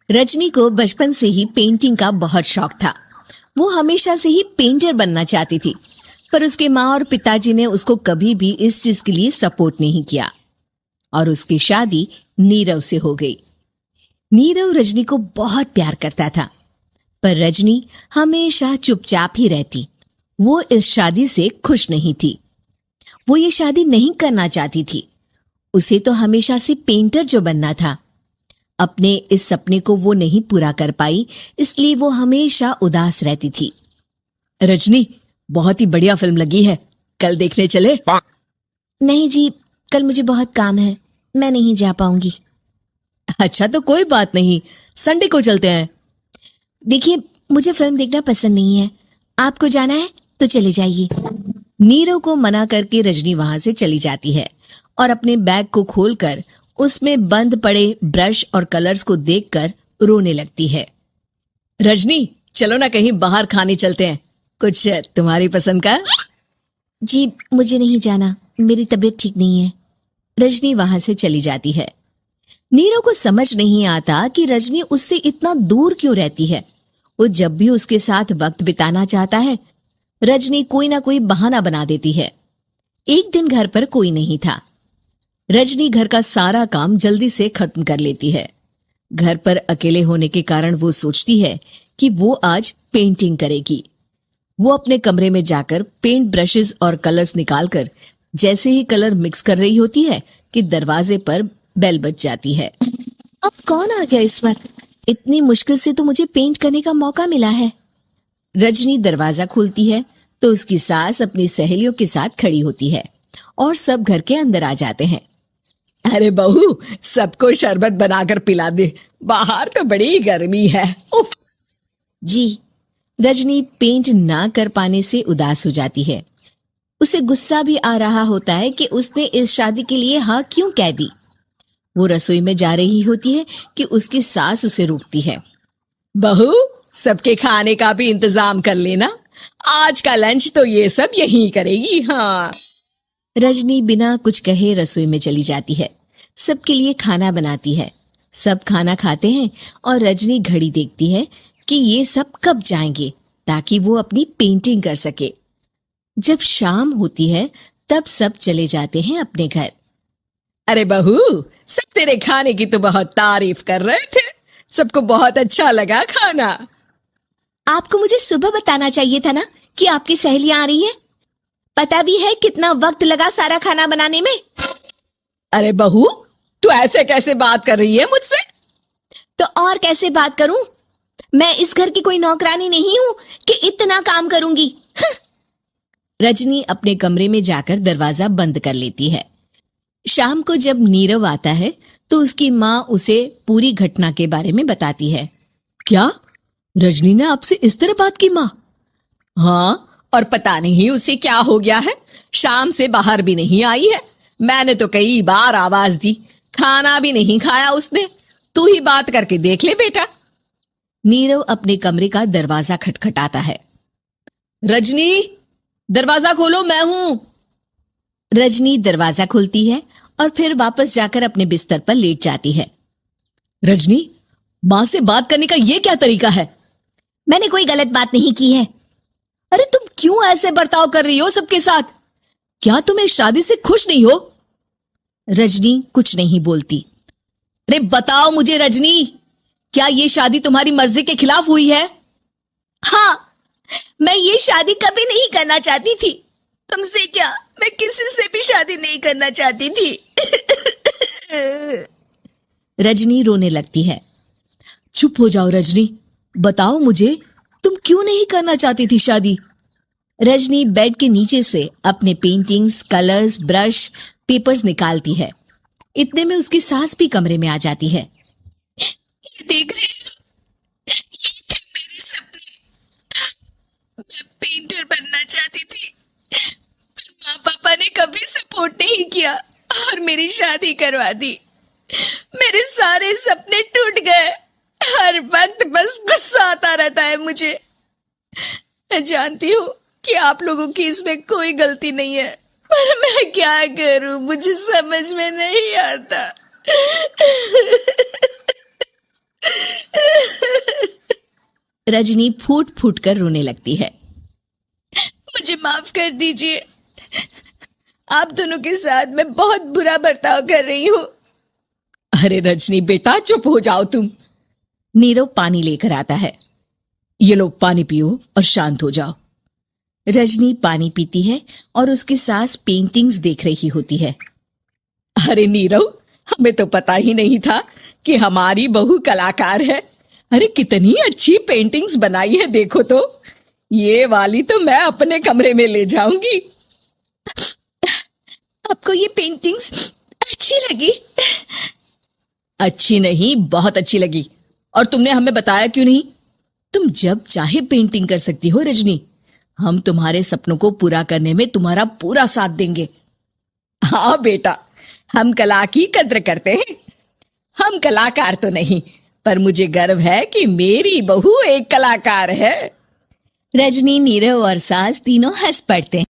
रजनी को बचपन से ही पेंटिंग का बहुत शौक था। वो हमेशा से ही पेंटर बनना चाहती थी, पर उसके माँ और पिताजी ने उसको कभी भी इस चीज के लिए सपोर्ट नहीं किया और उसकी शादी नीरव से हो गई। नीरव रजनी को बहुत प्यार करता था, पर रजनी हमेशा चुपचाप ही रहती। वो इस शादी से खुश नहीं थी। वो ये शादी नहीं करना चाहती थी। उसे तो हमेशा से पेंटर जो बनना था। अपने इस सपने को वो नहीं पूरा कर पाई, इसलिए वो हमेशा उदास रहती थी। रजनी, बहुत ही बढ़िया फिल्म लगी है, कल देखने चले? नहीं जी, कल मुझे बहुत काम है, मैं नहीं जा पाऊंगी। अच्छा तो कोई बात नहीं, संडे को चलते हैं। देखिए, मुझे फिल्म देखना पसंद नहीं है। आपको जाना है तो चले जाइए। नीरव को मना करके रजनी वहां से चली जाती है और अपने बैग को खोलकर उसमें बंद पड़े ब्रश और कलर्स को देखकर रोने लगती है। रजनी, चलो ना कहीं बाहर खाने चलते हैं, कुछ तुम्हारी पसंद का। जी, मुझे नहीं जाना, मेरी तबीयत ठीक नहीं है। रजनी वहां से चली जाती है। नीरव को समझ नहीं आता कि रजनी उससे इतना दूर क्यों रहती है। वो जब भी उसके साथ वक्त बिताना चाहता है, रजनी कोई ना कोई बहाना बना देती है। एक दिन घर पर कोई नहीं था। रजनी घर का सारा काम जल्दी से खत्म कर लेती है। घर पर अकेले होने के कारण वो सोचती है कि वो आज पेंटिंग करेगी। वो अपने कमरे में जाकर पेंट ब्रशेस और कलर्स निकालकर जैसे ही कलर मिक्स कर रही होती है कि दरवाजे पर बेल बज जाती है। अब कौन आ गया इस वक्त? इतनी मुश्किल से तो मुझे पेंट करने का मौका मिला है। रजनी दरवाजा खोलती है तो उसकी सास अपनी सहेलियों के साथ खड़ी होती है और सब घर के अंदर आ जाते हैं। अरे बहू, सबको शरबत बनाकर पिला दे, बाहर तो बड़ी गर्मी है। उफ। जी। रजनी पेंट ना कर पाने से उदास हो जाती है। उसे गुस्सा भी आ रहा होता है कि उसने इस शादी के लिए हाँ क्यों कह दी। वो रसोई में जा रही होती है कि उसकी सास उसे रोकती है। बहू, सबके खाने का भी इंतजाम कर लेना, आज का लंच तो ये सब यही करेगी। हाँ। रजनी बिना कुछ कहे रसोई में चली जाती है। सबके लिए खाना बनाती है। सब खाना खाते हैं और रजनी घड़ी देखती है कि ये सब कब जाएंगे ताकि वो अपनी पेंटिंग कर सके। जब शाम होती है तब सब चले जाते हैं अपने घर। अरे बहू, सब तेरे खाने की तो बहुत तारीफ कर रहे थे, सबको बहुत अच्छा लगा खाना। आपको मुझे सुबह बताना चाहिए था ना कि आपकी सहेलियां आ रही है। पता भी है कितना वक्त लगा सारा खाना बनाने में। अरे बहू, तू ऐसे कैसे बात कर रही है मुझसे? तो और कैसे बात करूं? मैं इस घर की कोई नौकरानी नहीं हूं कि इतना काम करूंगी। रजनी अपने कमरे में जाकर दरवाजा बंद कर लेती है। शाम को जब नीरव आता है तो उसकी माँ उसे पूरी घटना के बारे में बताती है। क्या रजनी ने आपसे इस तरह बात की माँ? हाँ, और पता नहीं उसे क्या हो गया है, शाम से बाहर भी नहीं आई है। मैंने तो कई बार आवाज दी, खाना भी नहीं खाया उसने। तू ही बात करके देख ले बेटा। नीरव अपने कमरे का दरवाजा खटखटाता है। रजनी, दरवाजा खोलो, मैं हूं। रजनी दरवाजा खोलती है और फिर वापस जाकर अपने बिस्तर पर लेट जाती है। रजनी, मां से बात करने का ये क्या तरीका है? मैंने कोई गलत बात नहीं की है। अरे तुम क्यों ऐसे बर्ताव कर रही हो सबके साथ? क्या तुम इस शादी से खुश नहीं हो? रजनी कुछ नहीं बोलती। अरे बताओ मुझे रजनी, क्या ये शादी तुम्हारी मर्जी के खिलाफ हुई है? हाँ, मैं ये शादी कभी नहीं करना चाहती थी। तुमसे क्या, मैं किसी से भी शादी नहीं करना चाहती थी। रजनी रोने लगती है। चुप हो जाओ रजनी, बताओ मुझे, तुम क्यों नहीं करना चाहती थी शादी? रजनी बेड के नीचे से अपने पेंटिंग्स, कलर्स, ब्रश, पेपर्स निकालती है। इतने में उसकी सास भी कमरे में आ जाती है। ये देख रहे हो, ये थे मेरे सपने। मैं पेंटर बनना चाहती थी, पर माँ पापा ने कभी सपोर्ट नहीं किया और मेरी शादी करवा दी। मेरे सारे सपने टूट गए। हर वक्त बस गुस्सा आता रहता है मुझे। मैं जानती हूँ कि आप लोगों की इसमें कोई गलती नहीं है, पर मैं क्या करूं, मुझे समझ में नहीं आता। रजनी फूट फूट कर रोने लगती है। मुझे माफ कर दीजिए, आप दोनों के साथ मैं बहुत बुरा बर्ताव कर रही हूँ। अरे रजनी बेटा, चुप हो जाओ तुम। नीरव पानी लेकर आता है। ये लो पानी पियो और शांत हो जाओ। रजनी पानी पीती है और उसकी सास पेंटिंग्स देख रही होती है। अरे नीरव, हमें तो पता ही नहीं था कि हमारी बहू कलाकार है। अरे कितनी अच्छी पेंटिंग्स बनाई है, देखो तो। ये वाली तो मैं अपने कमरे में ले जाऊंगी। आपको ये पेंटिंग्स अच्छी लगी? अच्छी नहीं, बहुत अच्छी लगी। और तुमने हमें बताया क्यों नहीं? तुम जब चाहे पेंटिंग कर सकती हो रजनी। हम तुम्हारे सपनों को पूरा करने में तुम्हारा पूरा साथ देंगे। हाँ बेटा, हम कला की कद्र करते हैं। हम कलाकार तो नहीं, पर मुझे गर्व है कि मेरी बहू एक कलाकार है। रजनी, नीरव और सास तीनों हंस पड़ते हैं।